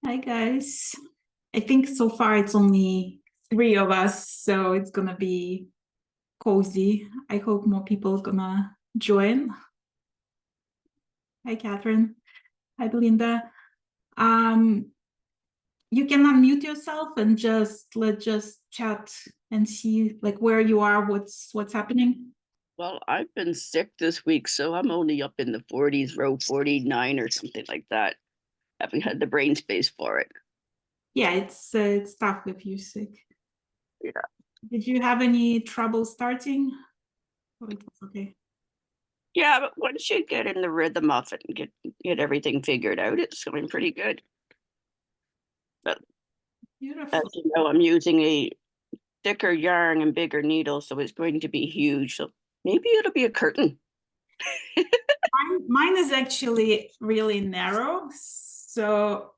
Hi guys. I think so far it's only three of us, so it's gonna be cozy. I hope more people gonna join. Hi Catherine. Hi Belinda. Um, you can unmute yourself and let's just chat and see like where you are, what's happening. Well, I've been sick this week, so I'm only up in the 40s, row 49 or something like that. Haven't had the brain space for it. Yeah, it's tough if you're sick. Yeah. Did you have any trouble starting? Oh, it was okay. Yeah, but once you get in the rhythm of it and get everything figured out, it's going pretty good. But as Beautiful. you know, I'm using a thicker yarn and bigger needle, so it's going to be huge. So maybe it'll be a curtain. Mine is actually really narrow, so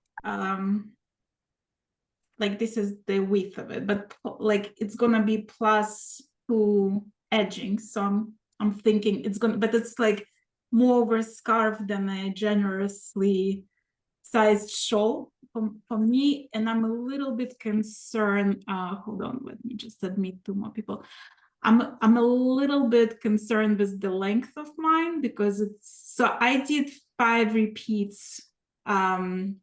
like this is the width of it, but like it's gonna be plus two edging. So I'm thinking it's gonna, but it's like more of a scarf than a generously sized shawl for me, and I'm a little bit concerned. Hold on, let me just admit two more people. I'm a little bit concerned with the length of mine because it's so I did 5 repeats. Hi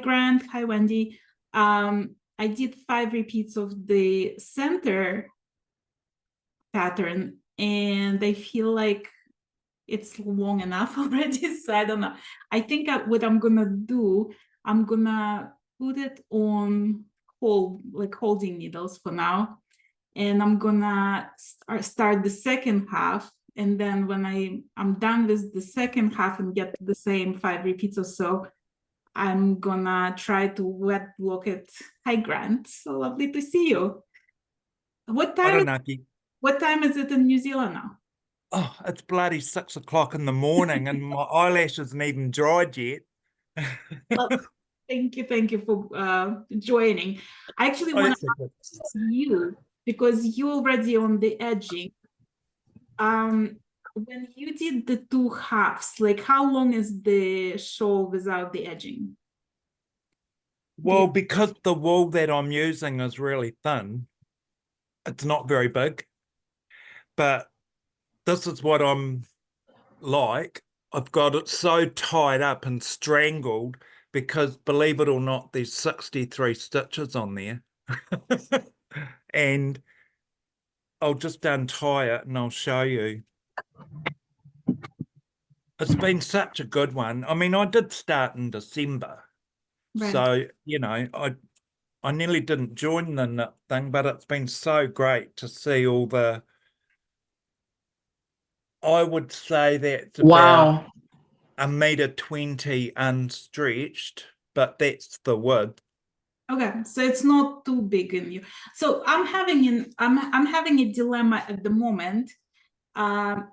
Grant, hi Wendy. I did 5 repeats of the center pattern and I feel like it's long enough already. So I don't know. I think what I'm gonna do, I'm gonna put it on holding needles for now, and I'm gonna start the second half. And then when I'm done with the second half and get the same 5 repeats or so, I'm gonna try to wet block it. Hi Grant, so lovely to see you. What I time don't is know if you, what time is it in New Zealand now? oh, it's bloody 6 o'clock in the morning and my eyelash isn't even dried yet. Well, thank you for joining. I actually Oh, want that's to okay. ask you because you're already on the edging. When you did the 2 halves, like how long is the shawl without the edging? Well, because the wool that I'm using is really thin, it's not very big, but this is what I'm like. I've got it so tied up and strangled because, believe it or not, there's 63 stitches on there. And I'll just untie it and I'll show you. It's been such a good one. I mean, I did start in December. Right. So, I nearly didn't join the knit thing, but it's been so great to see all I would say that's about Wow. 1.20 m unstretched, but that's the width. Okay, so it's not too big in you. So I'm having a dilemma at the moment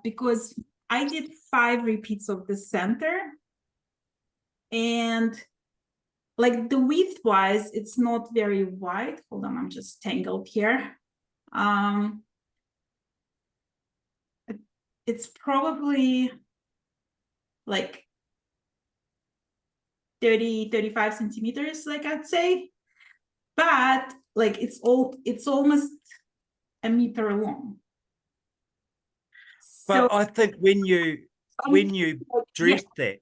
because I did 5 repeats of the center, and like the width wise, it's not very wide. Hold on, I'm just tangled here. Um, it's probably like 35 centimeters, like I'd say, but like it's almost a meter long. So But I think when you yeah, dress that,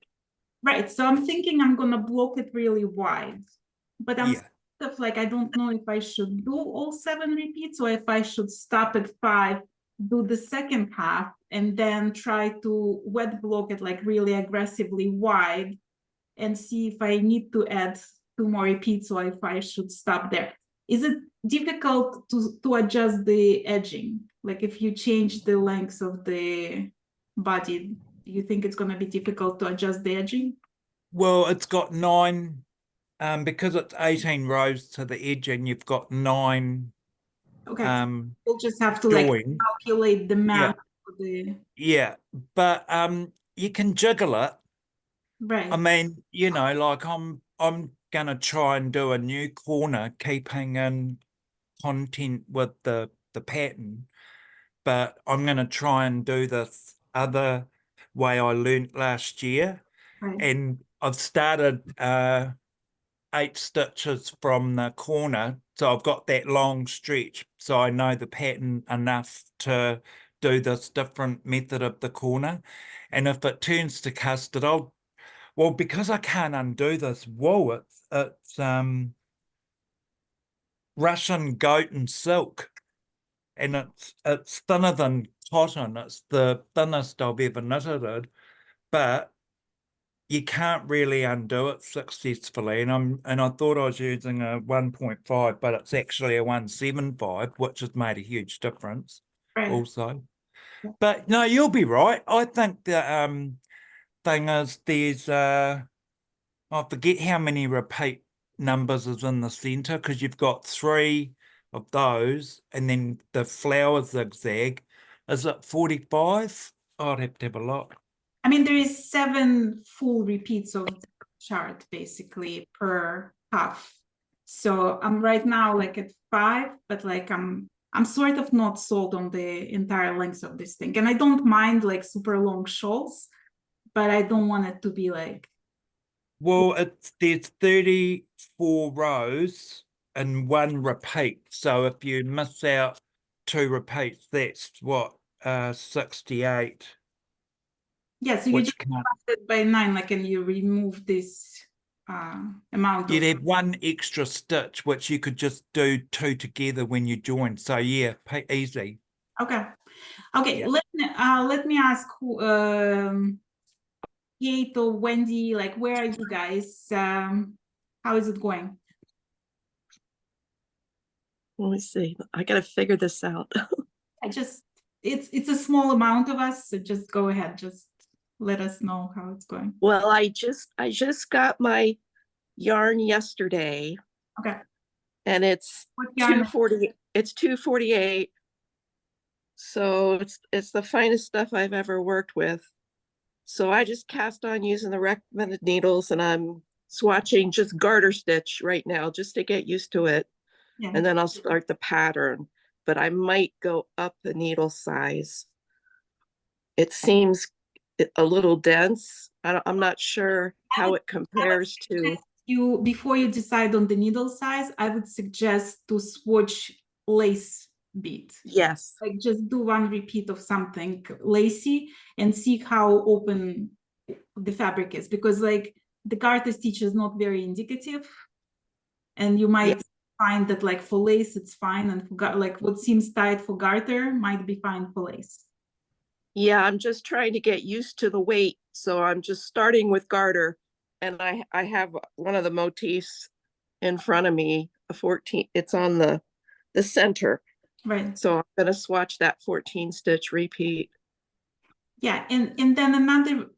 right. So I'm thinking I'm gonna block it really wide, but I'm yeah. sort of like I don't know if I should do all 7 repeats or if I should stop at 5, do the second half, and then try to wet block it like really aggressively wide and see if I need to add 2 more repeats or if I should stop there. Is it difficult to adjust the edging? Like if you change the length of the body, do you think it's going to be difficult to adjust the edging? Well, it's got 9, because it's 18 rows to the edging, you've got 9 Okay, so we'll just have to like join. calculate the Yeah, math for the yeah. But you can jiggle it. I right. mean, like I'm gonna try and do a new corner, keeping in content with the pattern, but I'm gonna try and do this other way I learnt last year, Right. and I've started 8 stitches from the corner, so I've got that long stretch, so I know the pattern enough to do this different method of the corner. And if it turns to custard, well, because I can't undo this wool, it's Russian goat and silk, and it's thinner than cotton. It's the thinnest I've ever knitted it, but you can't really undo it successfully. And I thought I was using a 1.5, but it's actually a 1.75, which has made a huge difference Right. also. But no, you'll be right. I think the thing is there's I forget how many repeat numbers is in the center, because you've got 3 of those, and then the flower zigzag. Is it 45? I'd have to have a look. I mean, there is 7 full repeats of chart basically per half. So I'm right now like at 5, but like I'm sort of not sold on the entire length of this thing. And I don't mind like super long shawls, but I don't want it to be like. Well, there's 34 rows and 1 repeat. So if you miss out 2 repeats, that's what, 68. Yeah, so you Which just can't, divide it by 9, like, and you remove this amount you'd of. have 1 extra stitch, which you could just do 2 together when you join. So yeah, easy. Okay. Yeah. Let me ask who Kate or Wendy, like, where are you guys? How is it going? Let me see. I gotta figure this out. It's a small amount of us, so just go ahead, just let us know how it's going. Well, I just got my yarn yesterday, Okay. and it's What yarn? 240. It's 248. So it's the finest stuff I've ever worked with. So I just cast on using the recommended needles, and I'm swatching just garter stitch right now just to get used to it. Yeah. And then I'll start the pattern, but I might go up the needle size. It seems a little dense. I'm not sure how it compares to. Before you decide on the needle size, I would suggest to swatch lace bead. Yes. Like just do 1 repeat of something lacy and see how open the fabric is, because like the garter stitch is not very indicative, and you might find that like for lace it's fine, and for like what seems tight for garter might be fine for lace. Yeah, I'm just trying to get used to the weight, so I'm just starting with garter, and I have one of the motifs in front of me, a 14. It's on the center, Right. so I'm going to swatch that 14 stitch repeat. Yeah, and then another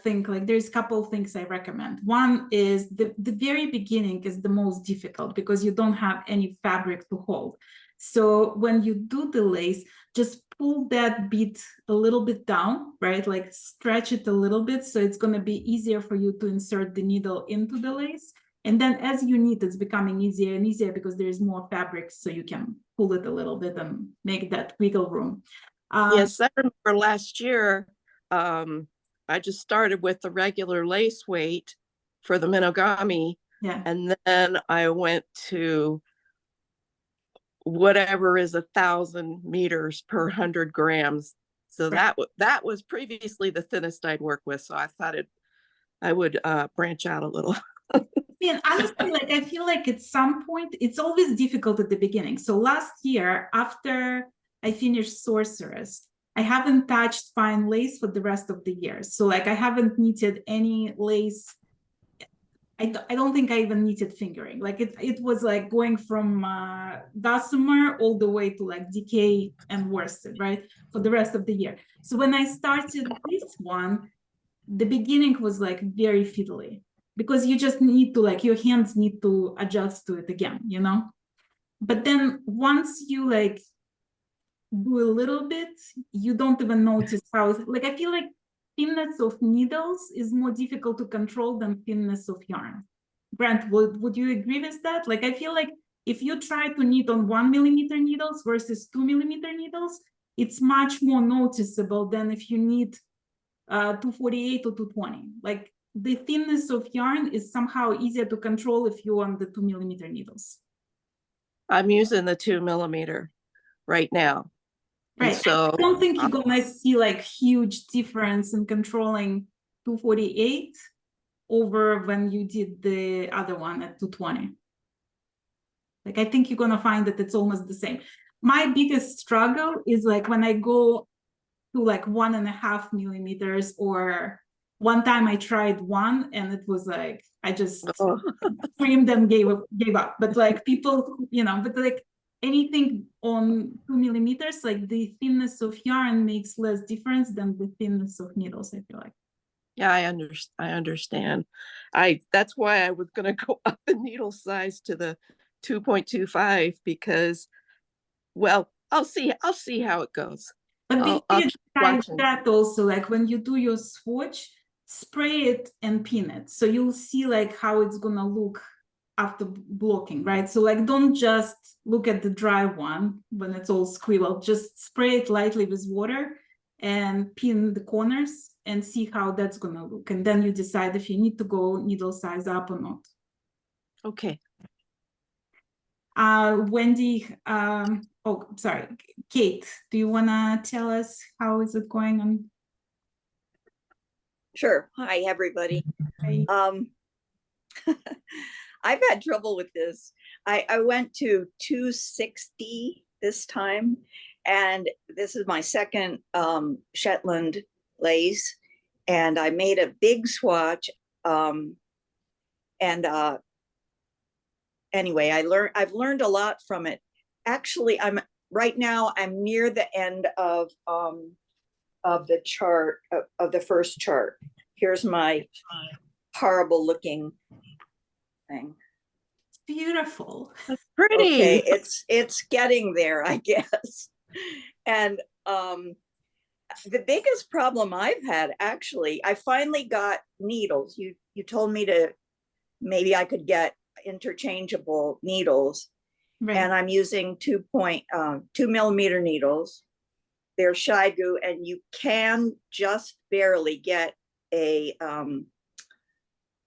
thing, like there's a couple of things I recommend. One is the very beginning is the most difficult because you don't have any fabric to hold. So when you do the lace, just pull that bead a little bit down, right? Like stretch it a little bit, so it's going to be easier for you to insert the needle into the lace. And then as you knit, it's becoming easier and easier because there's more fabric, so you can pull it a little bit and make that wiggle room. Yes, I remember last year, I just started with the regular lace weight for the Minogami. Yeah. And then I went to whatever is 1,000 meters per 100 grams. So Right. that was previously the thinnest I'd work with. So I thought I would branch out a little. And honestly, like I feel like at some point it's always difficult at the beginning. So last year, after I finished Sorceress, I haven't touched fine lace for the rest of the year. So like I haven't knitted any lace. I don't think I even knitted fingering. Like it was like going from Gossamer all the way to like Decay and Worsted, right? For the rest of the year. So when I started this one, the beginning was like very fiddly, because you just need to like, your hands need to adjust to it again, you know? But then once you like do a little bit, you don't even notice how, like, I feel like thinness of needles is more difficult to control than thinness of yarn. Brent, would you agree with that? Like, I feel like if you try to knit on 1 millimeter needles versus 2 millimeter needles, it's much more noticeable than if you knit 248 or 220. Like the thinness of yarn is somehow easier to control if you're on the 2mm needles. I'm using the 2mm right now. And Right. so I don't think you're gonna see like huge difference in controlling 248 over when you did the other one at 220. Like, I think you're gonna find that it's almost the same. My biggest struggle is like when I go to like 1.5mm, or one time I tried one and it was like, I just screamed and gave up. But like people, you know, but like anything on 2mm, like the thinness of yarn makes less difference than the thinness of needles, I feel like. yeah, I understand. That's why I was gonna go up the needle size to the 2.25 because, well, I'll see how it goes. But I'll besides keep watching. that also, like when you do your swatch, spray it and pin it. So you'll see like how it's gonna look after blocking, right? So like don't just look at the dry one when it's all scribbled, just spray it lightly with water and pin the corners and see how that's gonna look. And then you decide if you need to go needle size up or not. Okay. Wendy, oh, sorry, Kate, do you wanna tell us how is it going on? Sure. Hi, everybody. Hi. I've had trouble with this. I went to 260 this time, and this is my second Shetland lace, and I made a big swatch. Anyway, I've learned a lot from it. Actually, right now I'm near the end of the chart, of the first chart. Here's my horrible looking thing. Beautiful. That's pretty. Okay, it's getting there, I guess. And the biggest problem I've had, actually, I finally got needles. You told me to, maybe I could get interchangeable needles. Right. And I'm using 2.2mm needles. They're Shigu, and you can just barely get a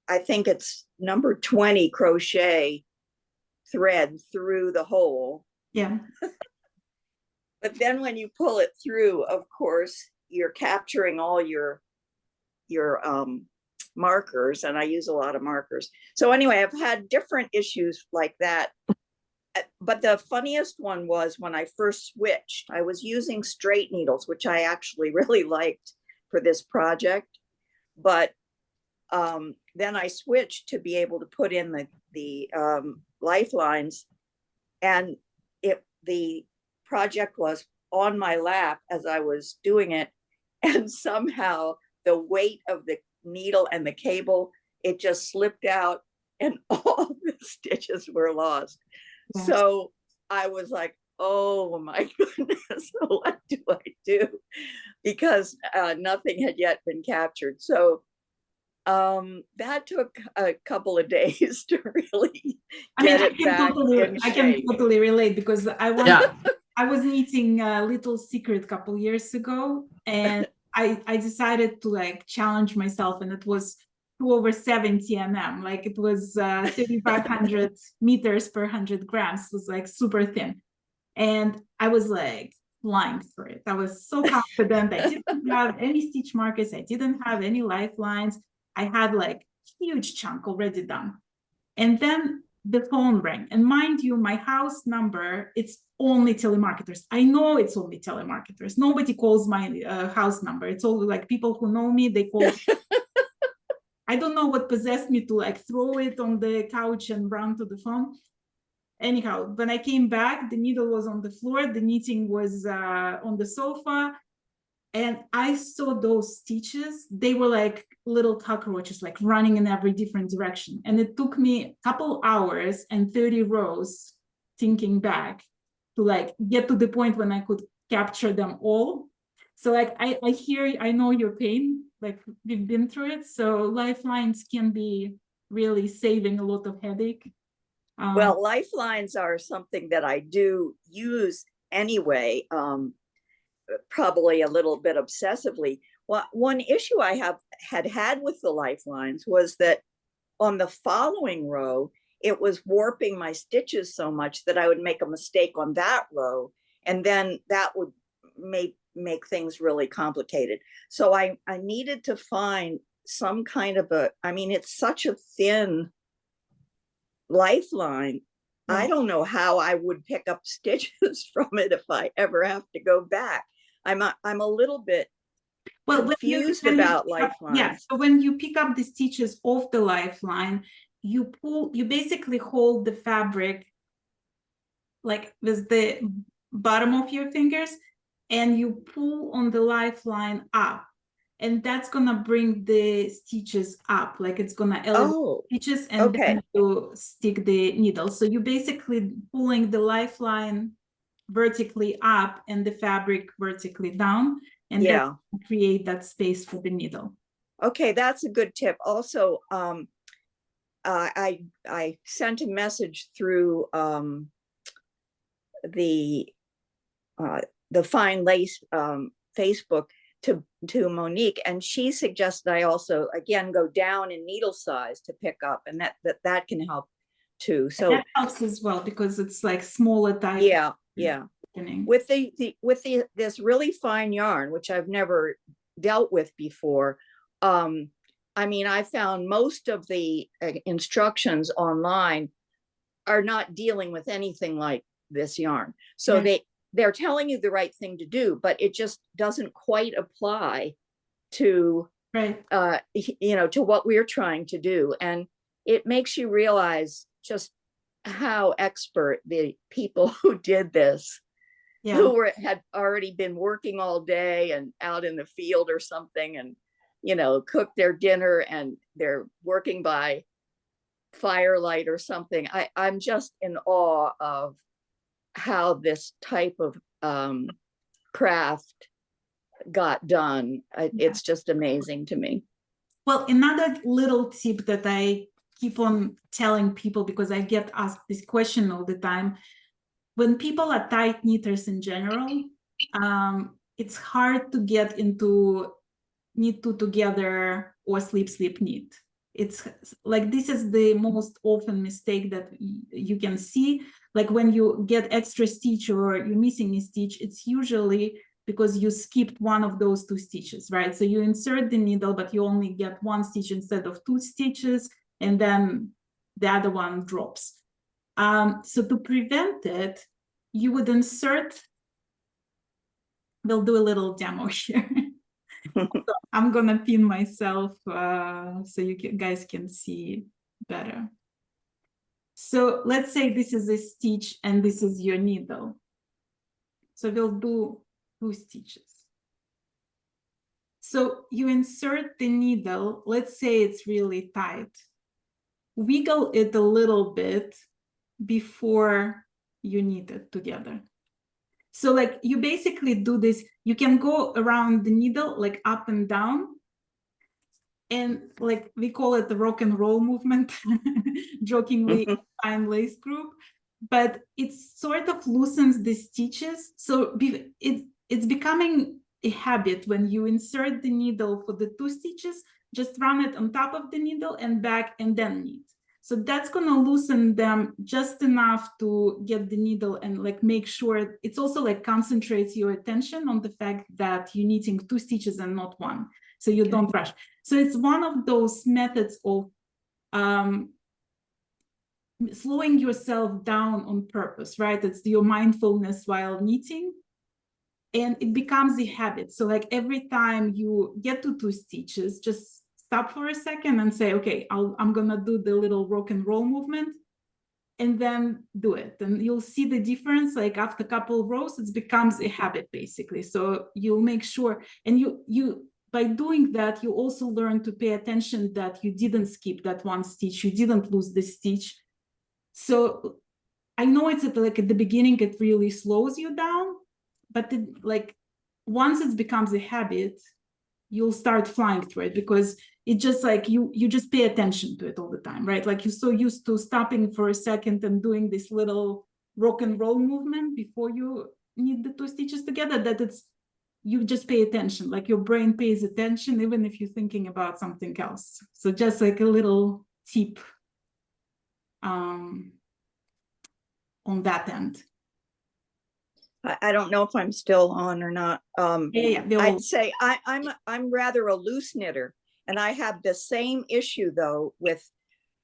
I think it's number 20 crochet thread through the hole. Yeah. But then when you pull it through, of course, you're capturing all your markers, and I use a lot of markers. So anyway, I've had different issues like that. But the funniest one was when I first switched, I was using straight needles, which I actually really liked for this project. But then I switched to be able to put in the lifelines, and the project was on my lap as I was doing it, and somehow the weight of the needle and the cable, it just slipped out and all the stitches were lost. Yes. So I was like, oh my goodness, what do I do? Because nothing had yet been captured. So that took a couple of days to really get it back in I can shape. totally relate, because I was knitting a Little Secret a couple years ago, and I decided to like challenge myself, and it was 2 over 70 mm, like it was 3,500 meters per 100 grams. It was like super thin, and I was like flying for it. I was so confident. I didn't have any stitch markers, I didn't have any lifelines. I had like huge chunk already done. And then the phone rang, and mind you, my house number, it's only telemarketers. I know it's only telemarketers. Nobody calls my house number. It's all like people who know me, they call. I don't know what possessed me to like throw it on the couch and run to the phone. Anyhow, when I came back, the needle was on the floor, the knitting was on the sofa, and I saw those stitches. They were like little cockroaches, like running in every different direction. And it took me a couple hours and 30 rows thinking back to like get to the point when I could capture them all. So like I know your pain, like we've been through it. So lifelines can be really saving a lot of headache. Well, lifelines are something that I do use anyway, probably a little bit obsessively. Well, one issue I had with the lifelines was that on the following row, it was warping my stitches so much that I would make a mistake on that row, and then that would make things really complicated. So I needed to find some kind of I mean, it's such a thin lifeline. I don't know how I would pick up stitches from it if I ever have to go back. I'm a little bit confused about lifelines. Yeah, so when you pick up the stitches off the lifeline, you basically hold the fabric like with the bottom of your fingers, and you pull on the lifeline up, and that's gonna bring the stitches up, like it's gonna elevate stitches, and then you stick the needle. So you basically pulling the lifeline vertically up and the fabric vertically down, and then create that space for the needle. Okay, that's a good tip. Also, I sent a message through the Fine Lace Facebook to Monique, and she suggested I also again go down in needle size to pick up, and that can help too. So that helps as well because it's like smaller type. Yeah. With this really fine yarn, which I've never dealt with before, I mean, I found most of the instructions online are not dealing with anything like this yarn. So they're telling you the right thing to do, but it just doesn't quite apply to to what we're trying to do. And it makes you realize just how expert the people who did this, who had already been working all day and out in the field or something, and cooked their dinner, and they're working by firelight or something. I'm just in awe of how this type of craft got done. It's just amazing to me. Well, another little tip that I keep on telling people, because I get asked this question all the time, when people are tight knitters in general, it's hard to get into knit two together or slip knit. It's like, this is the most often mistake that you can see. Like when you get extra stitch or you're missing a stitch, it's usually because you skipped one of those two stitches, right? So you insert the needle, but you only get one stitch instead of two stitches, and then the other one drops. So to prevent it, you would insert, we'll do a little demo here. So I'm gonna pin myself so you guys can see better. So let's say this is a stitch and this is your needle. So we'll do 2 stitches. So you insert the needle, let's say it's really tight. Wiggle it a little bit before you knit it together. So like you basically do this, you can go around the needle like up and down, and like we call it the rock and roll movement, jokingly, Fine Lace group, but it sort of loosens the stitches. So it's becoming a habit. When you insert the needle for the 2 stitches, just run it on top of the needle and back, and then knit. So that's going to loosen them just enough to get the needle and like make sure it's also like concentrates your attention on the fact that you're knitting 2 stitches and not 1. So you don't rush. So it's one of those methods of slowing yourself down on purpose, right? It's your mindfulness while knitting, and it becomes a habit. So like every time you get to 2 stitches, just stop for a second and say, okay, I'm gonna do the little rock and roll movement, and then do it. And you'll see the difference, like after a couple of rows, it becomes a habit basically. So you'll make sure, and you by doing that, you also learn to pay attention that you didn't skip that 1 stitch, you didn't lose the stitch. So I know it's at the beginning, it really slows you down, but like once it becomes a habit, you'll start flying through it, because it just like you just pay attention to it all the time, right? Like you're so used to stopping for a second and doing this little rock and roll movement before you knit the 2 stitches together, that it's you just pay attention, like your brain pays attention, even if you're thinking about something else. So just like a little tip on that end. I don't know if I'm still on or not. Yeah, I'd say I'm rather a loose knitter, and I have the same issue though with,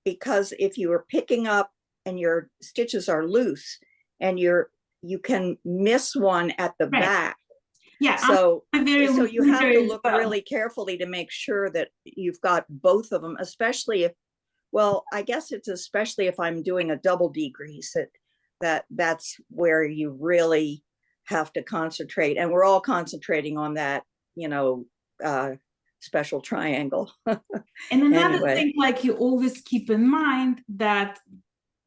because if you are picking up and your stitches are loose and you can miss one at the Right. back. Yeah, So so you have to look really carefully to make sure that you've got both of them, especially if, well, I guess it's especially if I'm doing a double decrease, that's where you really have to concentrate. And we're all concentrating on that, you know, special triangle. And another Anyway. thing, like you always keep in mind that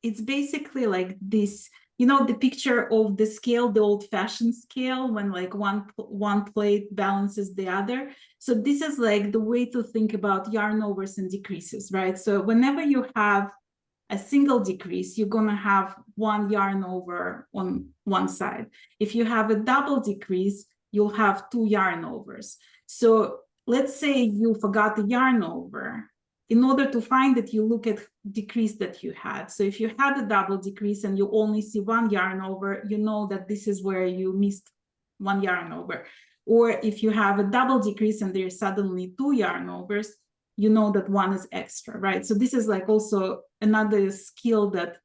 it's basically like this, you know, the picture of the scale, the old-fashioned scale, when like one plate balances the other. So this is like the way to think about yarn overs and decreases, right? So whenever you have a single decrease, you're gonna have one yarn over on one side. If you have a double decrease, you'll have two yarn overs. So let's say you forgot the yarn over. In order to find it, you look at decrease that you had. So if you had a double decrease and you only see one yarn over, you know that this is where you missed one yarn over. Or if you have a double decrease and there's suddenly two yarn overs, you know that one is extra, right? So this is like also another skill that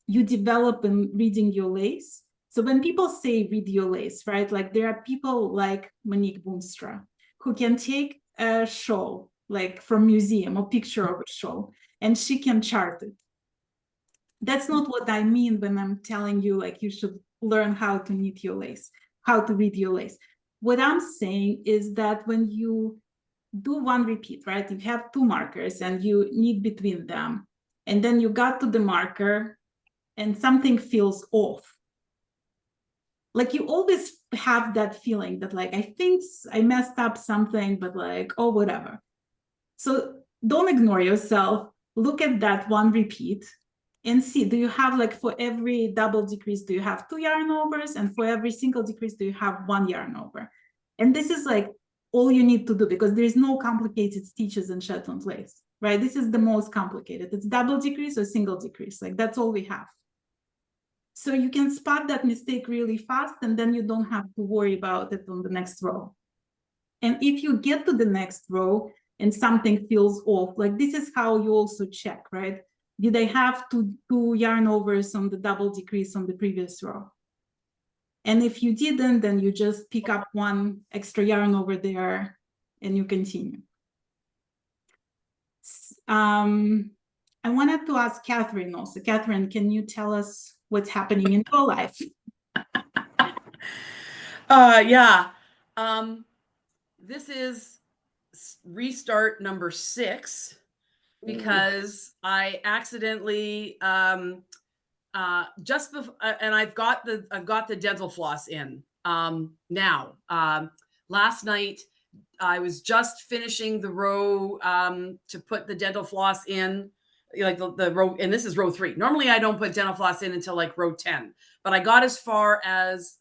you develop in reading your lace. So when people say read your lace, right? Like there are people like Monique Boomstra who can take a shawl, like from museum, a picture of a shawl, and she can chart it. That's not what I mean when I'm telling you like you should learn how to knit your lace, how to read your lace. What I'm saying is that when you do one repeat, right? You have two markers and you knit between them, and then you got to the marker and something feels off. Like you always have that feeling that like, I think I messed up something, but like, oh, whatever. So don't ignore yourself. Look at that one repeat and see, do you have like for every double decrease, do you have two yarn overs? And for every single decrease, do you have one yarn over? And this is like all you need to do, because there's no complicated stitches in Shetland lace, right? This is the most complicated. It's double decrease or single decrease. Like that's all we have. So you can spot that mistake really fast, and then you don't have to worry about it on the next row. And if you get to the next row and something feels off, like this is how you also check, right? Did I have two yarn overs on the double decrease on the previous row? And if you didn't, then you just pick up one extra yarn over there and you continue. I wanted to ask Catherine also. Catherine, can you tell us what's happening in your life? Yeah. This is restart number 6 because I accidentally just before, and I've got the dental floss in now. Last night I was just finishing the row to put the dental floss in, like the row, and this is row 3. Normally I don't put dental floss in until like row 10, but I got as far as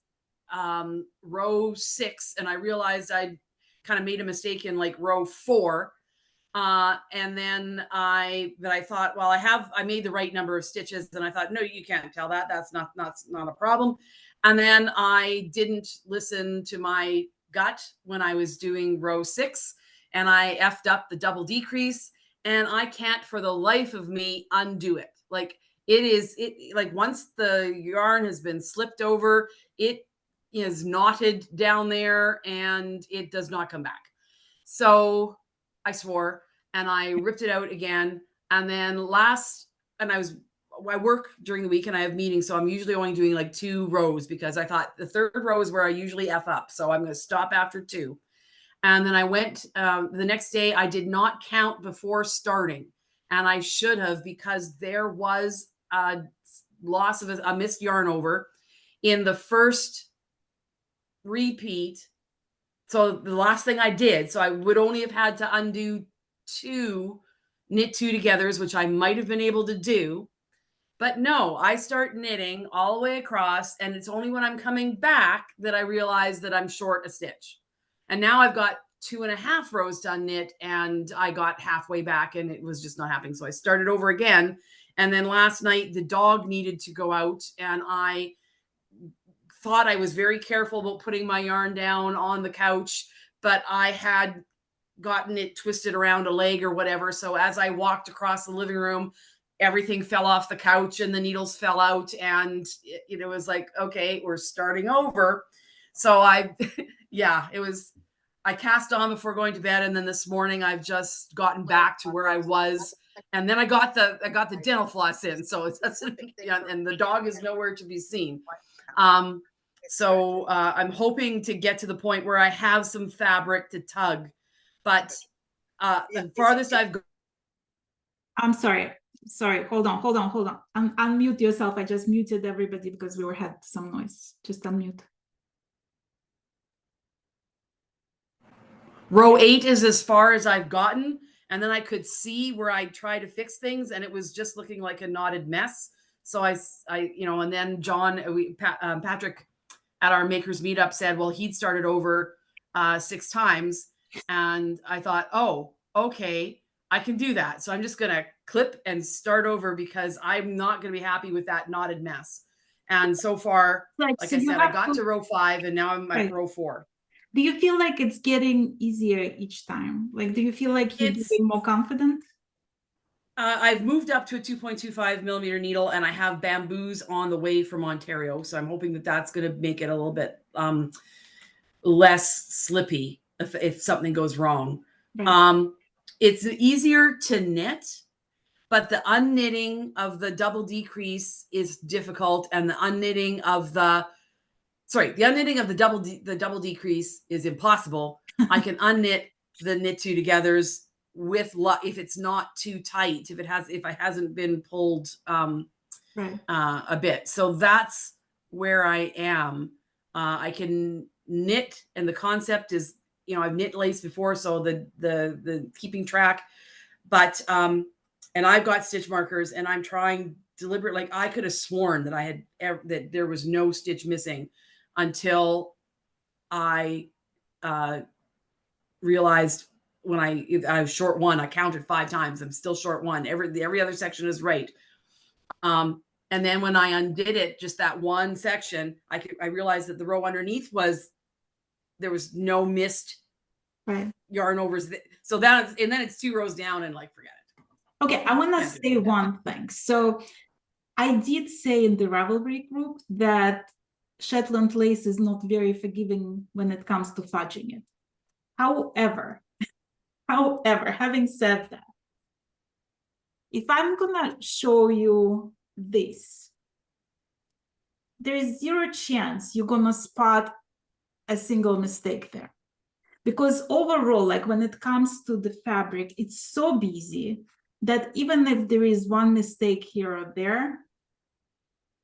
row 6, and I realized I'd kind of made a mistake in like row 4. And then I thought, well, I made the right number of stitches, and I thought, no, you can't tell that. That's not a problem. And then I didn't listen to my gut when I was doing row 6, and I effed up the double decrease, and I can't for the life of me undo it. Like like once the yarn has been slipped over, it is knotted down there and it does not come back. So I swore and I ripped it out again. And then I work during the week and I have meetings. So I'm usually only doing like 2 rows because I thought the 3rd row is where I usually F up. So I'm going to stop after 2. And then I went the next day. I did not count before starting, and I should have, because there was a loss of a missed yarn over in the first repeat. So the last thing I did, so I would only have had to undo 2, knit 2 togethers, which I might have been able to do. But no, I start knitting all the way across, and it's only when I'm coming back that I realize that I'm short a stitch. And now I've got 2.5 rows to unknit, and I got halfway back and it was just not happening. So I started over again. And then last night the dog needed to go out, and I thought I was very careful about putting my yarn down on the couch, but I had gotten it twisted around a leg or whatever. So as I walked across the living room, everything fell off the couch and the needles fell out, and it was like, okay, we're starting over. So yeah, I cast on before going to bed, and then this morning I've just gotten back to where I was, and then I got the dental floss in. So that's and the dog is nowhere to be seen. So I'm hoping to get to the point where I have some fabric to tug, but the farthest I've gone. I'm sorry. Hold on. Unmute yourself. I just muted everybody because we had some noise. Just unmute. Row 8 is as far as I've gotten. And then I could see where I tried to fix things, and it was just looking like a knotted mess. So I and then Patrick at our makers meetup said, well, he'd started over 6 times. And I thought, oh, okay, I can do that. So I'm just going to clip and start over, because I'm not going to be happy with that knotted mess. And so far, like I said, I got to row 5 and now I'm at row 4. Do you feel like it's getting easier each time? Like, do you feel like you're getting more confident? I've moved up to a 2.25 millimeter needle, and I have bamboos on the way from Ontario. So I'm hoping that that's going to make it a little bit less slippy if something goes wrong. Right. It's easier to knit, but the unknitting of the double decrease is difficult, and the unknitting of the double decrease is impossible. I can unknit the knit two togethers with if it's not too tight, if it hasn't been pulled right. A bit. So that's where I am. I can knit, and the concept is, I've knit lace before, so the keeping track, but and I've got stitch markers, and I'm trying deliberate. Like, I could have sworn that that there was no stitch missing until I realized when I was short 1. I counted 5 times. I'm still short 1. Every other section is right. And then when I undid it, just that one section, I realized that the row underneath there was no missed yarn overs. So and then it's 2 rows down, and like, forget it. Okay, I want to say one thing. So I did say in the Ravelry group that Shetland lace is not very forgiving when it comes to fudging it. However, having said that, if I'm gonna show you this, there is 0 chance you're gonna spot a single mistake there. Because overall, like, when it comes to the fabric, it's so busy that even if there is one mistake here or there,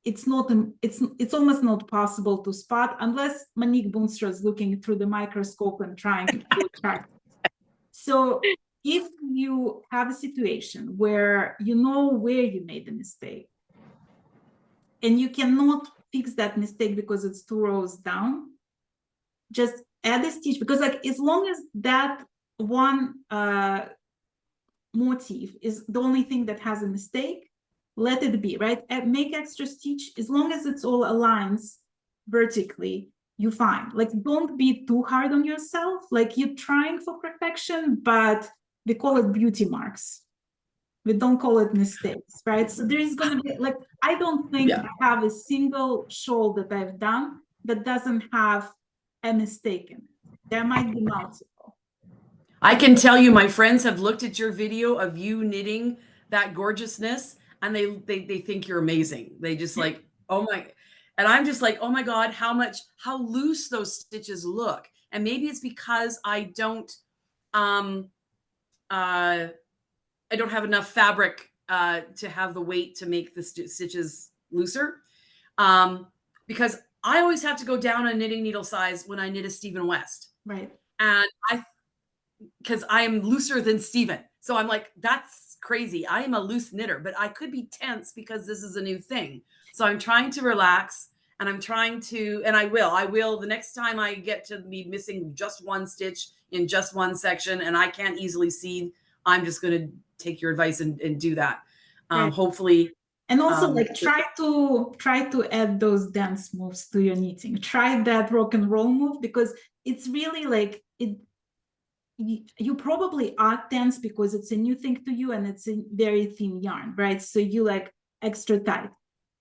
it's almost not possible to spot unless Monique Boonstra is looking through the microscope and trying to track. So if you have a situation where you know where you made the mistake and you cannot fix that mistake because it's 2 rows down, just add a stitch, because like, as long as that one motif is the only thing that has a mistake, let it be, right? And make extra stitch. As long as it's all aligns vertically, you fine. Like, don't be too hard on yourself. Like, you're trying for perfection, but we call it beauty marks. We don't call it mistakes, right? So there is going to be, like, I don't think I have a single shawl that I've done that doesn't have a mistake in it. There might be multiple. I can tell you, my friends have looked at your video of you knitting that gorgeousness, and they think you're amazing. They just like, oh my, and I'm just like, oh my God, how loose those stitches look. And maybe it's because I don't have enough fabric to have the weight to make the stitches looser. Because I always have to go down a knitting needle size when I knit a Stephen West. Right. And because I am looser than Stephen. So I'm like, that's crazy. I am a loose knitter, but I could be tense because this is a new thing. So I'm trying to relax and I'm trying to, and I will the next time I get to be missing just one stitch in just one section and I can't easily see, I'm just going to take your advice and do that. Right. Hopefully. And also like try to add those dance moves to your knitting. Try that rock and roll move, because it's really like you probably are tense because it's a new thing to you and it's a very thin yarn, right? So you like extra tight.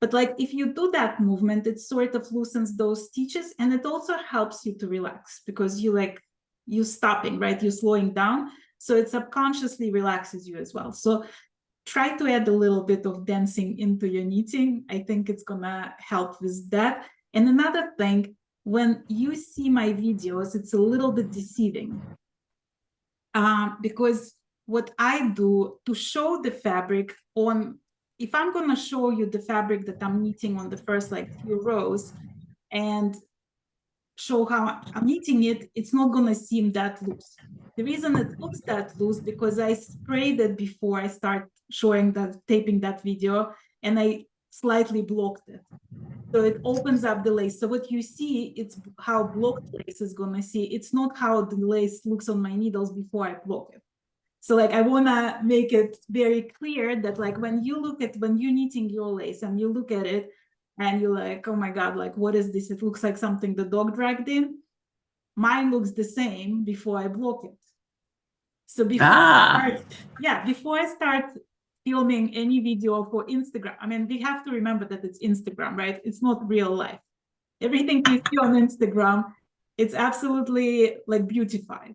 But like if you do that movement, it sort of loosens those stitches, and it also helps you to relax because you stopping, right? You're slowing down. So it subconsciously relaxes you as well. So try to add a little bit of dancing into your knitting. I think it's gonna help with that. And another thing, when you see my videos, it's a little bit deceiving. Because what I do to show the fabric on, if I'm going to show you the fabric that I'm knitting on the first like few rows and show how I'm knitting it, it's not going to seem that loose. The reason it looks that loose because I sprayed it before I start showing that, taping that video, and I slightly blocked it. So it opens up the lace. So what you see, it's how blocked lace is gonna see. It's not how the lace looks on my needles before I block it. So like I wanna make it very clear that like when you're knitting your lace and you look at it and you're like, oh my God, like what is this? It looks like something the dog dragged in. Mine looks the same before I block it. So before I start filming any video for Instagram, I mean, we have to remember that it's Instagram, right? It's not real life. Everything you see on Instagram, it's absolutely like beautified.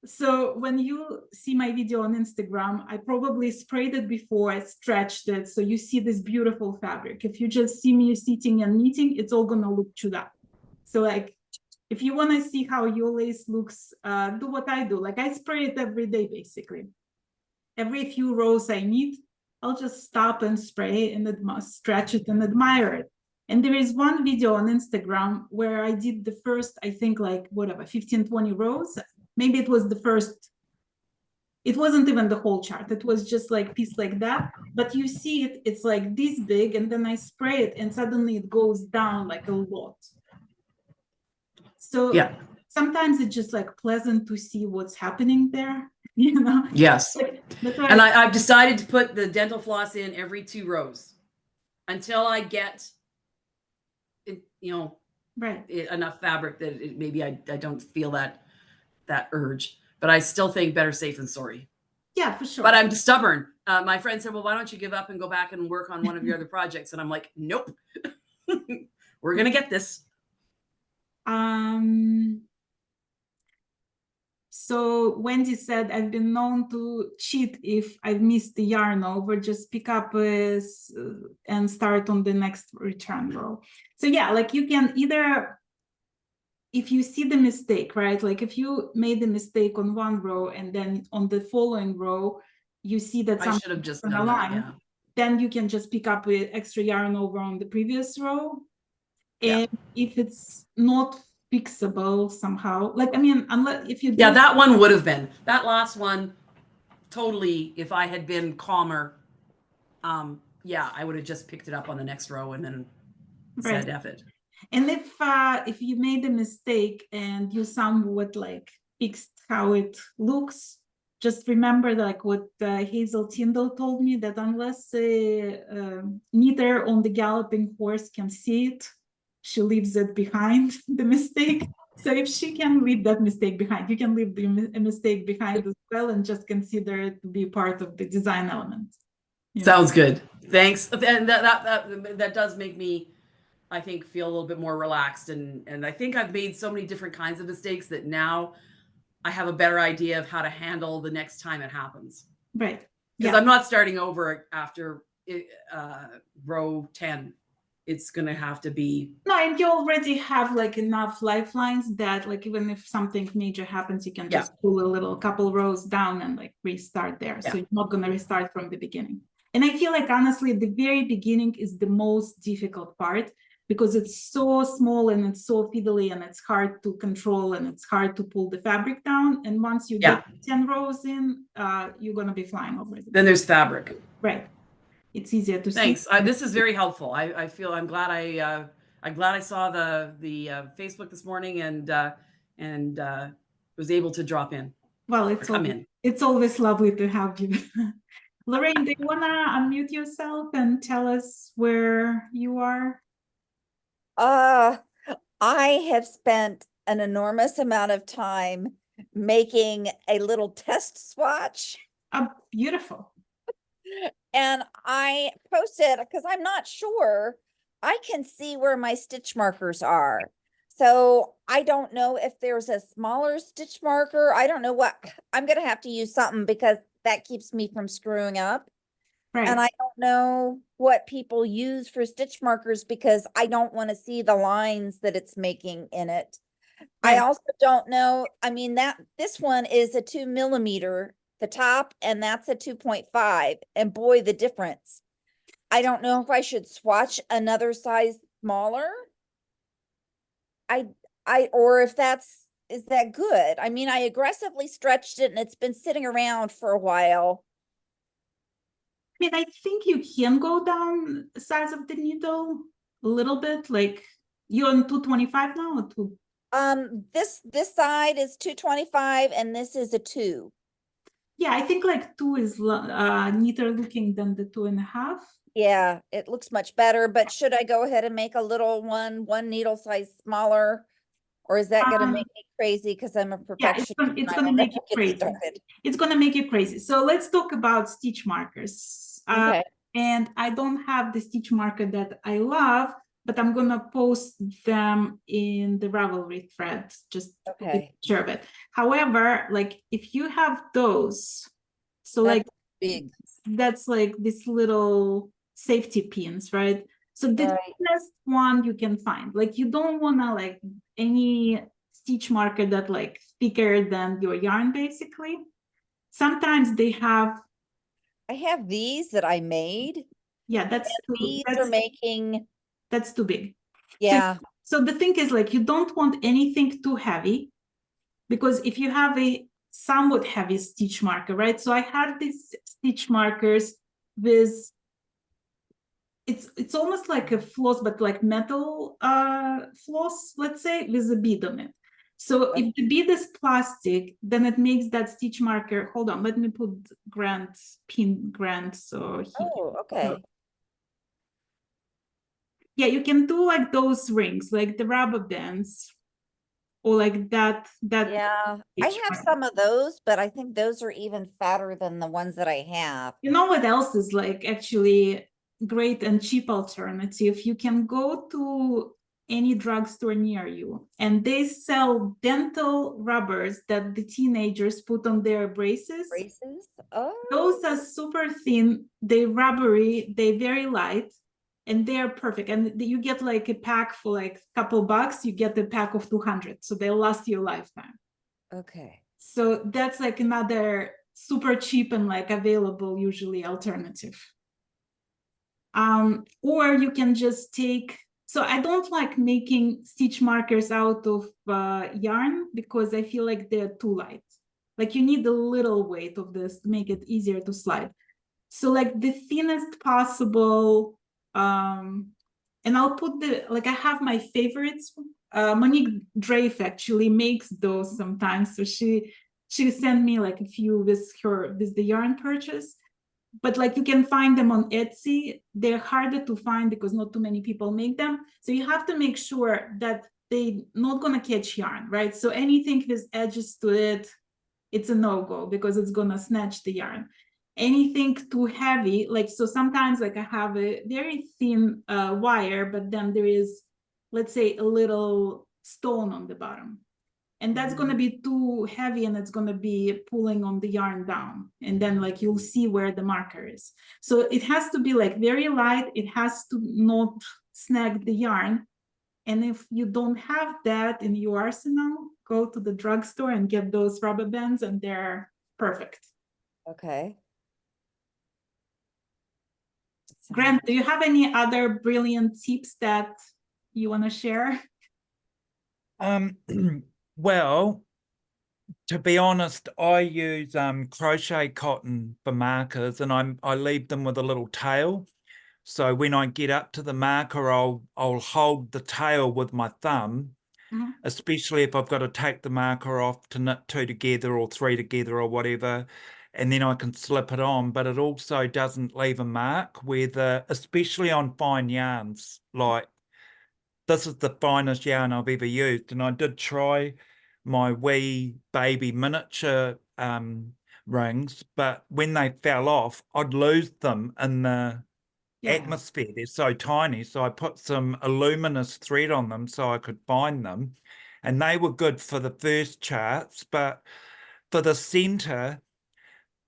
So when you see my video on Instagram, I probably sprayed it before, I stretched it. So you see this beautiful fabric. If you just see me sitting and knitting, it's all gonna look chewed up. So like, if you wanna see how your lace looks, do what I do. Like I spray it every day, basically. Every few rows I knit, I'll just stop and spray and stretch it and admire it. And there is one video on Instagram where I did the first, I think like whatever, 15, 20 rows. Maybe it was the first, it wasn't even the whole chart. It was just like piece like that. But you see it, it's like this big, and then I spray it and suddenly it goes down like a lot. So yeah, sometimes it's just like pleasant to see what's happening there, you know? Yes. And I've decided to put the dental floss in every 2 rows until I get it, you know, enough fabric that maybe I don't feel that urge. But I still think better safe than sorry. Yeah, for sure. But I'm stubborn. My friend said, well, why don't you give up and go back and work on one of your other projects? And I'm like, nope, we're going to get this. So Wendy said, I've been known to cheat if I've missed the yarn over, just pick up and start on the next return row. So yeah, like you can either, if you see the mistake, right? Like if you made a mistake on one row and then on the following row, you see that I should have just done that, yeah. Then you can just pick up with extra yarn over on the previous row. And if it's not fixable somehow, like, I mean, unless if you do, yeah, that one would have been, that last one, totally, if I had been calmer, yeah, I would have just picked it up on the next row and then said F it. And if you made a mistake and you somewhat like fixed how it looks, just remember like what Hazel Tyndall told me, that unless a knitter on the galloping horse can see it, she leaves it behind, the mistake. So if she can leave that mistake behind, you can leave the mistake behind as well and just consider it to be part of the design element. Sounds good. Thanks. And that does make me, I think, feel a little bit more relaxed. And I think I've made so many different kinds of mistakes that now I have a better idea of how to handle the next time it happens. Right. Because I'm not starting over after row 10. It's going to have to be. No, and you already have like enough lifelines that like even if something major happens, you can just pull a couple rows down and like restart there. So you're not going to restart from the beginning. And I feel like honestly, the very beginning is the most difficult part because it's so small and it's so fiddly and it's hard to control and it's hard to pull the fabric down. And once you get 10 rows in, you're going to be flying over it. Then there's fabric. Right. It's easier to see. Thanks. This is very helpful. I feel I'm glad I I'm glad I saw the Facebook this morning and was able to drop in. Well, it's always lovely to have you. Lorraine, do you wanna unmute yourself and tell us where you are? I have spent an enormous amount of time making a little test swatch, Oh, beautiful. and I posted because I'm not sure. I can see where my stitch markers are. So I don't know if there's a smaller stitch marker. I don't know what, I'm gonna have to use something because that keeps me from screwing up. Right. And I don't know what people use for stitch markers because I don't want to see the lines that it's making in it. I Right. also don't know, I mean, this one is a 2mm, the top, and that's a 2.5, and boy, the difference. I don't know if I should swatch another size smaller. Or if is that good? I mean, I aggressively stretched it and it's been sitting around for a while. I mean, I think you can go down the size of the needle a little bit. Like you're on 225 now or 2? This side is 225 and this is a 2. Yeah, I think like 2 is neater looking than the 2.5. Yeah, it looks much better, but should I go ahead and make a little one needle size smaller? Or is that gonna make me crazy because I'm a perfectionist? It's and I gonna will make you never get crazy. started? It's gonna make you crazy. So let's talk about stitch markers. Okay. And I don't have the stitch marker that I love, but I'm gonna post them in the Ravelry thread, just to be Okay. sure of it. However, like if you have those, so That's like big. that's like this little safety pins, right? So the Right. thinnest one you can find. Like you don't wanna like any stitch marker that like thicker than your yarn, basically. Sometimes they have, I have these that I made. yeah, that's These are making, too big. yeah. So the thing is, like, you don't want anything too heavy, because if you have a somewhat heavy stitch marker, right? So I had these stitch markers with, it's almost like a floss, but like metal floss, let's say, with a bead on it. So if the bead is plastic, then it makes that stitch marker, hold on, let me put Grant, pin Grant, so he Oh, okay. yeah, you can do like those rings, like the rubber bands, or like that. Yeah, I stitch have marker. some of those, but I think those are even fatter than the ones that I have. You know what else is like actually great and cheap alternative? You can go to any drugstore near you, and they sell dental rubbers that the teenagers put on their braces. Braces? Oh, Those are super thin, they rubbery, they very light, and they're perfect. And you get like a pack for like a couple bucks, you get a pack of 200, so they last you a lifetime. okay. So that's like another super cheap and like available usually alternative. Or you can just take, so I don't like making stitch markers out of yarn because I feel like they're too light. Like you need a little weight of this to make it easier to slide. So like the thinnest possible, and I'll put like I have my favorites. Monique Drafe actually makes those sometimes. So she sent me like a few with the yarn purchase. But like you can find them on Etsy. They're harder to find because not too many people make them. So you have to make sure that they're not gonna catch yarn, right? So anything with edges to it, it's a no-go because it's gonna snatch the yarn. Anything too heavy, like, so sometimes like I have a very thin wire, but then there is, let's say, a little stone on the bottom. And that's gonna be too heavy and it's gonna be pulling on the yarn down. And then like you'll see where the marker is. So it has to be like very light, it has to not snag the yarn. And if you don't have that in your arsenal, go to the drugstore and get those rubber bands and they're perfect. Okay. Grant, do you have any other brilliant tips that you want to share? Well, to be honest, I use crochet cotton for markers, and I leave them with a little tail. So when I get up to the marker, I'll hold the tail with my thumb, especially if I've got to take the marker off to knit 2 together or 3 together or whatever, and then I can slip it on. But it also doesn't leave a mark where especially on fine yarns, like this is the finest yarn I've ever used. And I did try my wee baby miniature rings, but when they fell off, I'd lose them in the atmosphere. They're so tiny. So I put some luminous thread on them so I could find them. And they were good for the first charts, but for the center,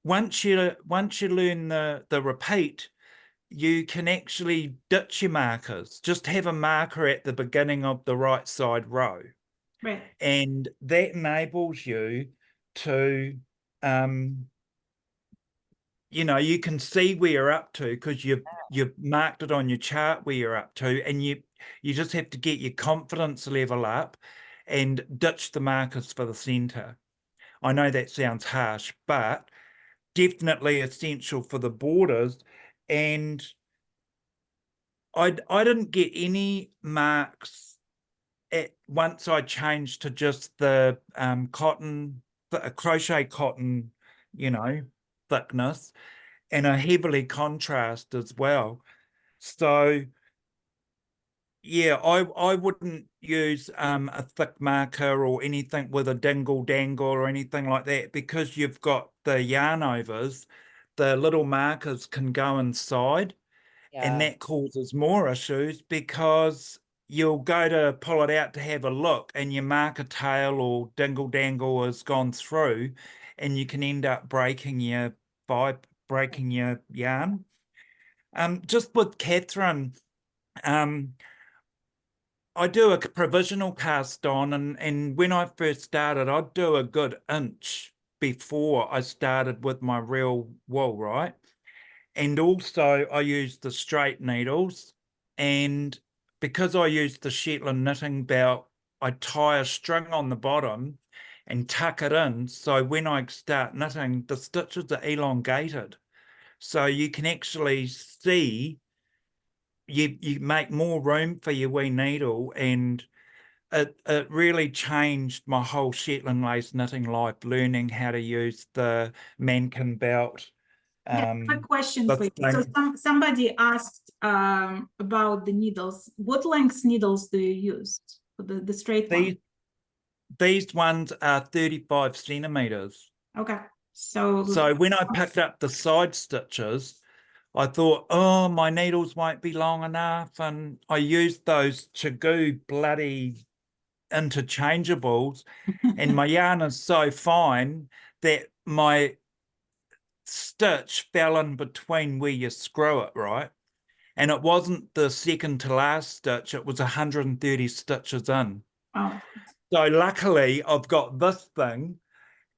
once you learn the repeat, you can actually ditch your markers. Just have a marker at the beginning of the right side row. Right. And that enables you to, you know, you can see where you're up to because you've marked it on your chart where you're up to, and you just have to get your confidence level up and ditch the markers for the center. I know that sounds harsh, but definitely essential for the borders. And I didn't get any marks once I changed to just the cotton, crochet cotton, you know, thickness, and a heavily contrast as well. So yeah, I wouldn't use a thick marker or anything with a dingle dangle or anything like that, because you've got the yarn overs, the little markers can go inside. And that causes more issues because you'll go to pull it out to have a look and your marker tail or dingle dangle has gone through, and you can end up breaking your yarn. Just with Catherine, I do a provisional cast on, and when I first started, I'd do a good inch before I started with my real wool, right? And also I use the straight needles, and because I use the Shetland knitting belt, I tie a string on the bottom and tuck it in. So when I start knitting, the stitches are elongated. So you can actually see, you make more room for your wee needle, and it really changed my whole Shetland lace knitting life, learning how to use the mankin belt. Quick question, that's please. So somebody asked about the needles. What length needles do you use for the straight one? These ones are 35 centimeters. Okay. So when I picked up the side stitches, I thought, oh, my needles won't be long enough. And I used those Chagoo bloody interchangeables, and my yarn is so fine that my stitch fell in between where you screw it, right? And it wasn't the second to last stitch, it was 130 stitches in. Oh. So luckily I've got this thing,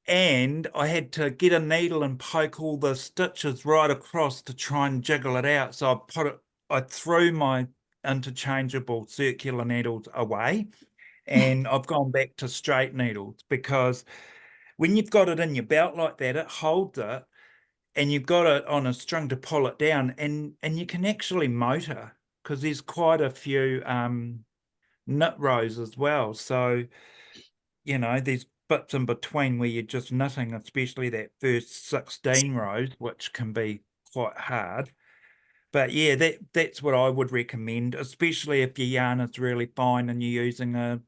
and I had to get a needle and poke all the stitches right across to try and jiggle it out. So I threw my interchangeable circular needles away, and I've gone back to straight needles, because when you've got it in your belt like that, it holds it, and you've got it on a string to pull it down, and you can actually motor, because there's quite a few knit rows as well. So, you know, there's bits in between where you're just knitting, especially that first 16 rows, which can be quite hard. But yeah, that's what I would recommend, especially if your yarn is really fine and you're using a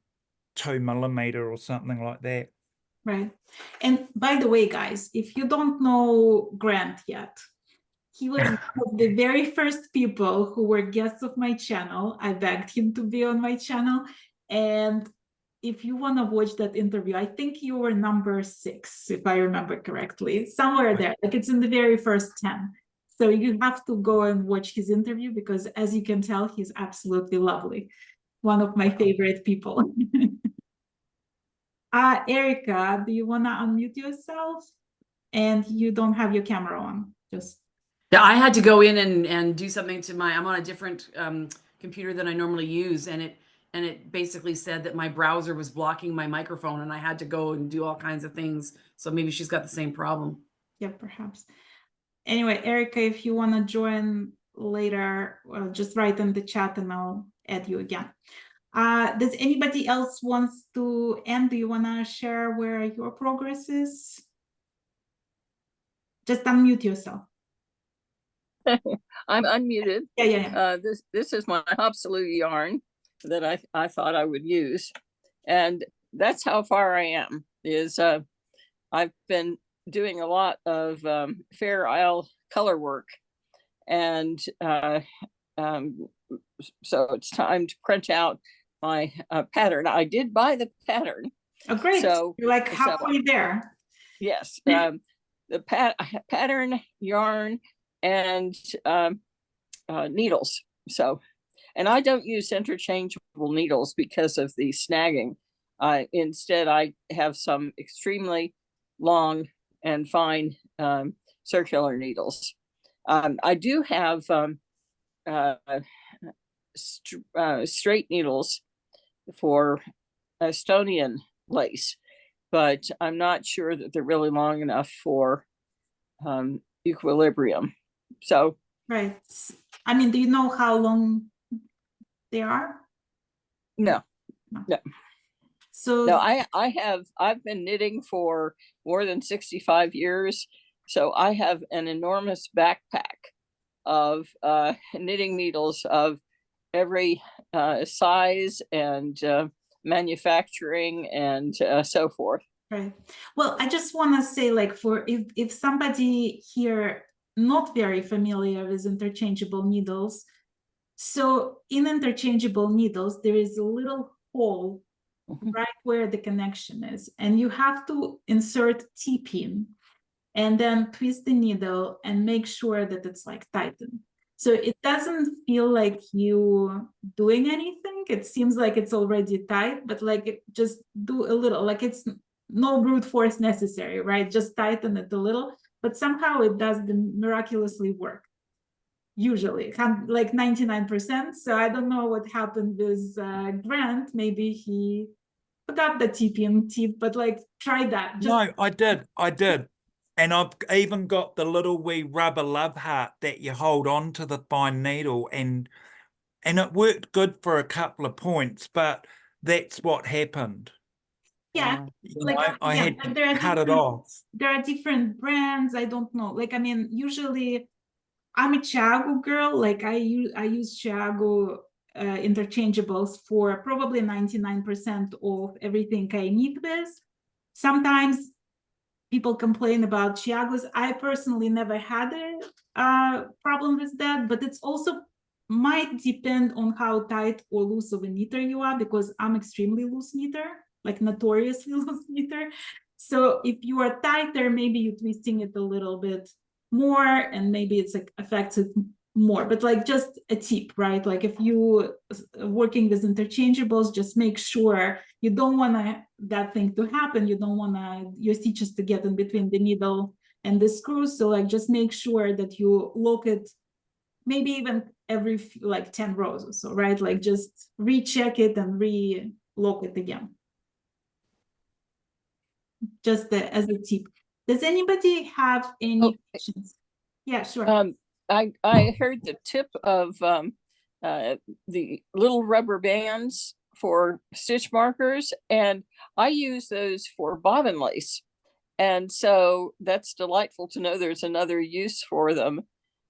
2mm or something like that. Right. And by the way, guys, if you don't know Grant yet, he was one of the very first people who were guests of my channel. I begged him to be on my channel. And if you want to watch that interview, I think you were number 6, if I remember correctly, somewhere there. Like, it's in the very first 10. So you have to go and watch his interview, because as you can tell, he's absolutely lovely. One of my favorite people. Erica, do you want to unmute yourself? And you don't have your camera on. Yeah, I had to go in and do something to I'm on a different computer than I normally use, and it basically said that my browser was blocking my microphone, and I had to go and do all kinds of things. So maybe she's got the same problem. Yeah, perhaps. Anyway, Erica, if you want to join later, just write in the chat and I'll add you again. Does anybody else wants to, Anne, do you want to share where your progress is? Just unmute yourself. I'm unmuted. Yeah. This is my Hopsaloo yarn that I thought I would use, and that's how far I am. Is I've been doing a lot of Fair Isle color work, and so it's time to print out my pattern. I did buy the pattern. Oh, great! So you're like halfway there. Yes, the pattern, yarn, and needles. So, and I don't use interchangeable needles because of the snagging. Instead, I have some extremely long and fine circular needles. I do have straight needles for Estonian lace, but I'm not sure that they're really long enough for equilibrium. So, right. I mean, do you know how long they are? No. So no, I've been knitting for more than 65 years. So I have an enormous backpack of knitting needles of every size and manufacturing and so forth. Right. Well, I just want to say, like, for if somebody here not very familiar with interchangeable needles, so in interchangeable needles, there is a little hole right where the connection is, and you have to insert T-pin and then twist the needle and make sure that it's like tightened. So it doesn't feel like you doing anything. It seems like it's already tight, but like just do a little, like it's no brute force necessary, right? Just tighten it a little, but somehow it does miraculously work. Usually, like 99%. So I don't know what happened with Grant. Maybe he forgot the T-pin tip, but like try that. No, I did. And I've even got the little wee rubber love heart that you hold on to the fine needle, and it worked good for a couple of points, but that's what happened. Yeah, like I yeah, had there to are cut it off. There are different brands. I don't know. Like, I mean, usually I'm a Chiago girl. Like I use Chiago interchangeables for probably 99% of everything I knit with. Sometimes people complain about Chiagos. I personally never had a problem with that, but it's also might depend on how tight or loose of a knitter you are, because I'm extremely loose knitter, like notoriously loose knitter. So if you are tighter, maybe you're twisting it a little bit more and maybe it's like affects it more, but like just a tip, right? Like if you working with interchangeables, just make sure you don't want that thing to happen. You don't want your stitches to get in between the needle and the screw. So like just make sure that you lock it maybe even every like 10 rows or so, right? Like just recheck it and re-lock it again. Just as a tip. Does anybody have any questions? Yeah, sure. I heard the tip of the little rubber bands for stitch markers, and I use those for bobbin lace. And so that's delightful to know there's another use for them.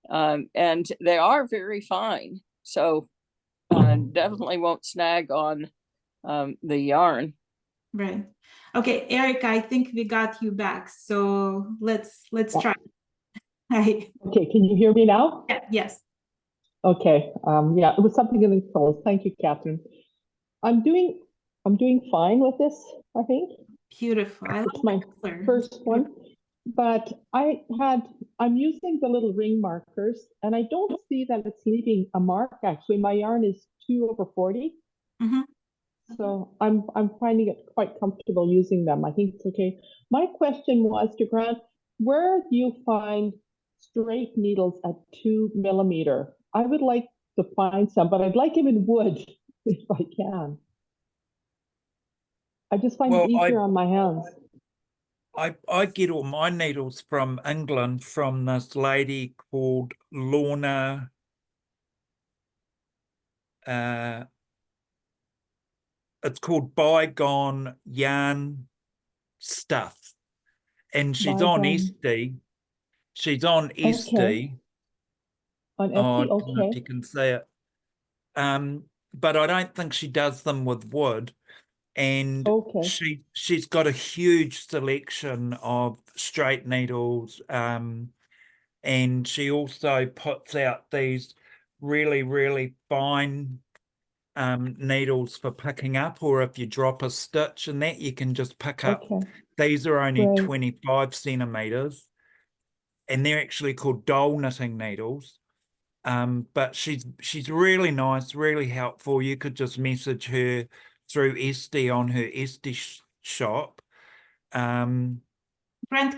And they are very fine. So definitely won't snag on the yarn. Right. Okay, Erica, I think we got you back. So let's try. Hi. Okay, can you hear me now? Yeah, yes. Okay. Yeah, it was something in the controls. Thank you, Catherine. I'm doing fine with this, I think. Beautiful. It's my first one. But I'm using the little ring markers, and I don't see that it's leaving a mark. Actually, my yarn is 2/40. Mm-hmm. So I'm finding it quite comfortable using them. I think it's okay. My question was to Grant, where do you find straight needles at 2 millimeter? I would like to find some, but I'd like them in wood if I can. I just find it easier on my hands. I get all my needles from England from this lady called Lorna it's called Bygone Yarn Stuff, and she's on Bygone. SD. She's on Okay. SD. On Oh, I Etsy, don't know if okay. you can see it. But I don't think she does them with wood. And Okay. she's got a huge selection of straight needles. And she also puts out these really, really fine needles for picking up, or if you drop a stitch and that, you can just pick up. Okay. These are only Great. 25 centimeters, and they're actually called doll knitting needles. But she's really nice, really helpful. You could just message her through SD on her SD shop. Brent,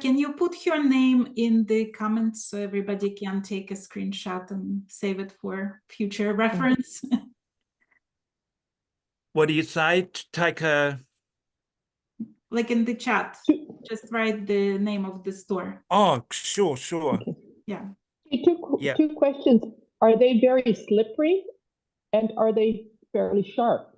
can you put her name in the comments so everybody can take a screenshot and save it for future reference? What do you say? Take a... Like in the chat, just write the name of the store. Oh, sure. Okay. Yeah. Hey, Yeah. two questions. Are they very slippery and are they fairly sharp?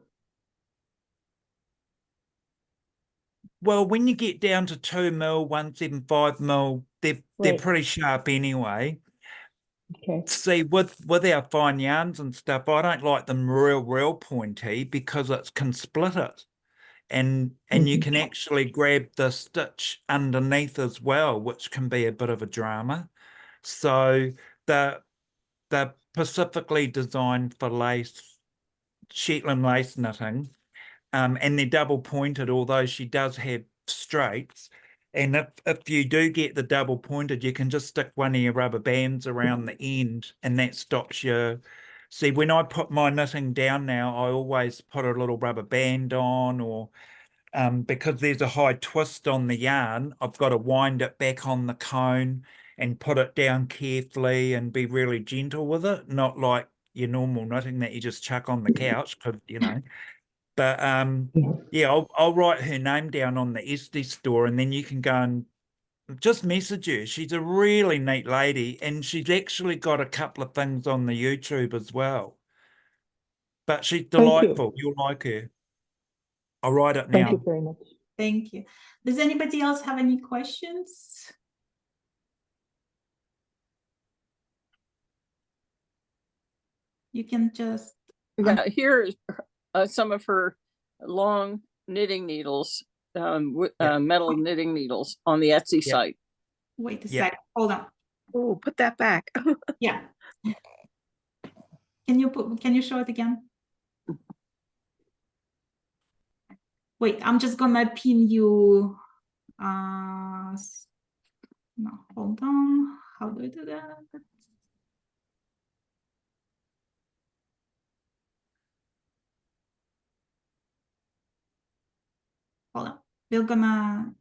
Well, when you get down to 2 mil, 175 mil, they're Right. pretty sharp anyway. Okay. See, with our fine yarns and stuff, I don't like them real pointy because it can split it. And you can actually grab the stitch underneath as well, which can be a bit of a drama. So they're specifically designed for lace, Shetland lace knitting, and they're double pointed, although she does have straights. And if you do get the double pointed, you can just stick one of your rubber bands around the end, and that stops you. See, when I put my knitting down now, I always put a little rubber band on, or because there's a high twist on the yarn, I've got to wind it back on the cone and put it down carefully and be really gentle with it, not like your normal knitting that you just chuck on the couch, because But yeah, I'll write her name down on the SD store, and then you can go and just message her. She's a really neat lady, and she's actually got a couple of things on the YouTube as well. But she's delightful. You'll like her. I'll write it now. Thank you very much. Thank you. Does anybody else have any questions? You can just... Yeah, here's some of her long knitting needles, metal knitting needles on the Etsy site. Wait a sec. Hold on. Oh, put that back. Yeah. Can you show it again? Wait, I'm just gonna pin you. No, hold on. How do I do that? Hold on. We're gonna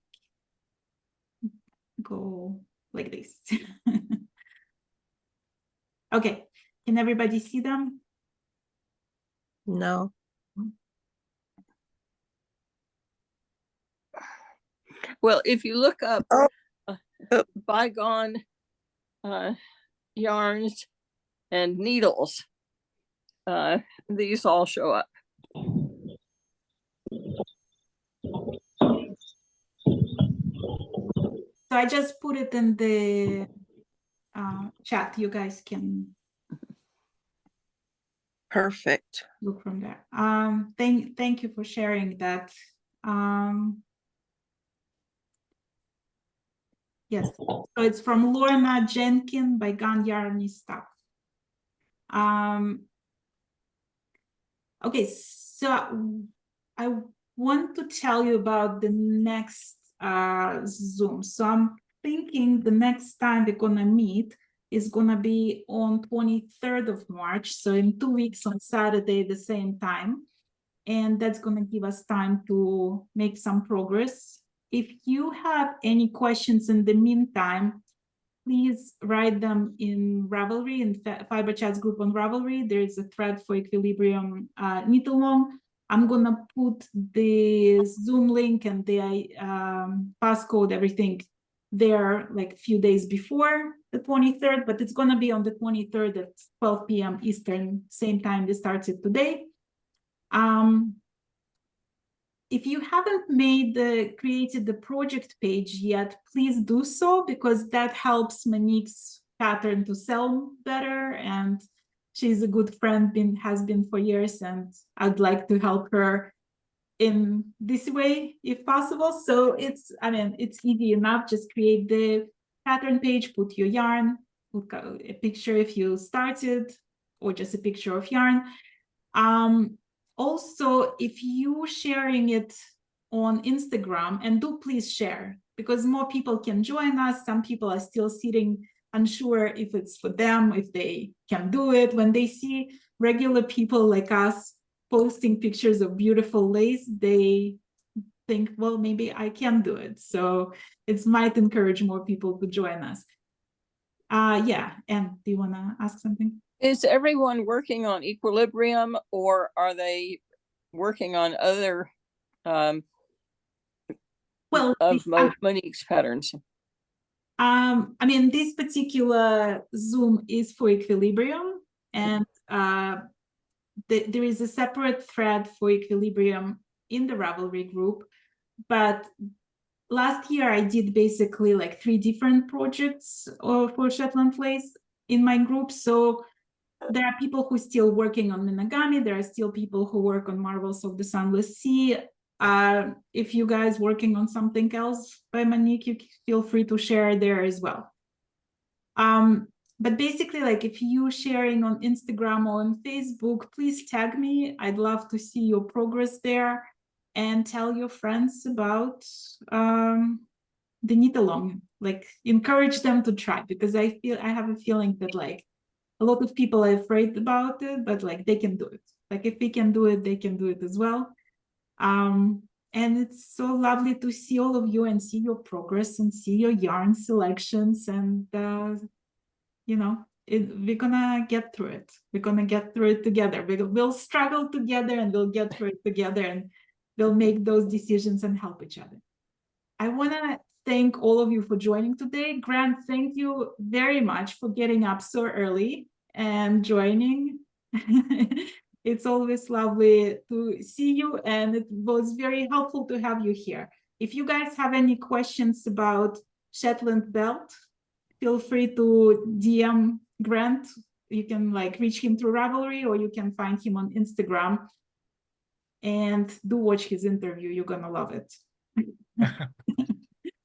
go like this. Okay. Can everybody see them? No. Well, if you look up bygone yarns and needles, these all show up. So I just put it in the chat. You guys can Perfect. look from there. Thank you for sharing that. Yes, so it's from Lorna Jenkin by Gun Yarny Stuff. Okay, so I want to tell you about the next Zoom. So I'm thinking the next time we're gonna meet is gonna be on 23rd of March. So in 2 weeks on Saturday, the same time. And that's gonna give us time to make some progress. If you have any questions in the meantime, please write them in Ravelry, in Fiberchats group on Ravelry. There is a thread for Equilibrium knit along. I'm gonna put the Zoom link and the passcode, everything there like a few days before. the 23rd, but it's going to be on the 23rd at 12 p.m. Eastern, same time we started today. If you haven't created the project page yet, please do so, because that helps Monique's pattern to sell better. And she's a good friend, has been for years, and I'd like to help her in this way if possible. So it's easy enough. Just create the pattern page, put your yarn, put a picture if you started, or just a picture of yarn. Also, if you sharing it on Instagram, and do please share, because more people can join us. Some people are still sitting unsure if it's for them, if they can do it. When they see regular people like us posting pictures of beautiful lace, they think, well, maybe I can do it. So it might encourage more people to join us. Yeah, and do you want to ask something? Is everyone working on equilibrium, or are they working on other Monique's patterns? This particular Zoom is for equilibrium, and there is a separate thread for equilibrium in the Ravelry group. But last year I did basically like 3 different projects for Shetland lace in my group. So there are people who are still working on Minagami. There are still people who work on Marvels of the Sunless Sea. If you guys working on something else by Monique, you feel free to share there as well. But basically, like, if you sharing on Instagram or on Facebook, please tag me. I'd love to see your progress there, and tell your friends about the knit along. Like, encourage them to try, because I have a feeling that like a lot of people are afraid about it, but like they can do it. Like, if we can do it, they can do it as well. And it's so lovely to see all of you and see your progress and see your yarn selections. And we're gonna get through it. We're gonna get through it together. We'll struggle together, and we'll get through it together, and we'll make those decisions and help each other. I want to thank all of you for joining today. Grant, thank you very much for getting up so early and joining. It's always lovely to see you, and it was very helpful to have you here. If you guys have any questions about Shetland belt, feel free to DM Grant. You can like reach him through Ravelry, or you can find him on Instagram. And do watch his interview. You're gonna love it.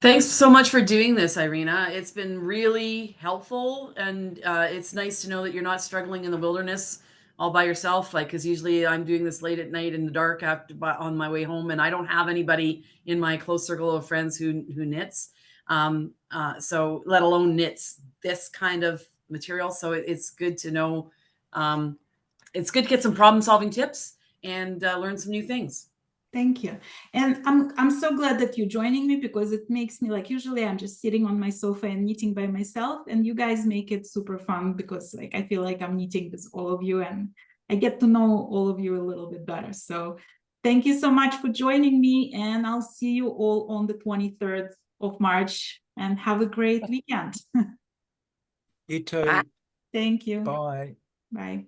Thanks so much for doing this, Irina. It's been really helpful, and it's nice to know that you're not struggling in the wilderness all by yourself. Like, because usually I'm doing this late at night in the dark on my way home, and I don't have anybody in my close circle of friends who knits. So let alone knits this kind of material. So it's good to know. It's good to get some problem solving tips and learn some new things. Thank you. And I'm so glad that you're joining me, because it makes me like, usually I'm just sitting on my sofa and knitting by myself, and you guys make it super fun, because like I feel like I'm knitting with all of you, and I get to know all of you a little bit better. So thank you so much for joining me, and I'll see you all on the 23rd of March, and have a great weekend. You too. Thank you. Bye. Bye.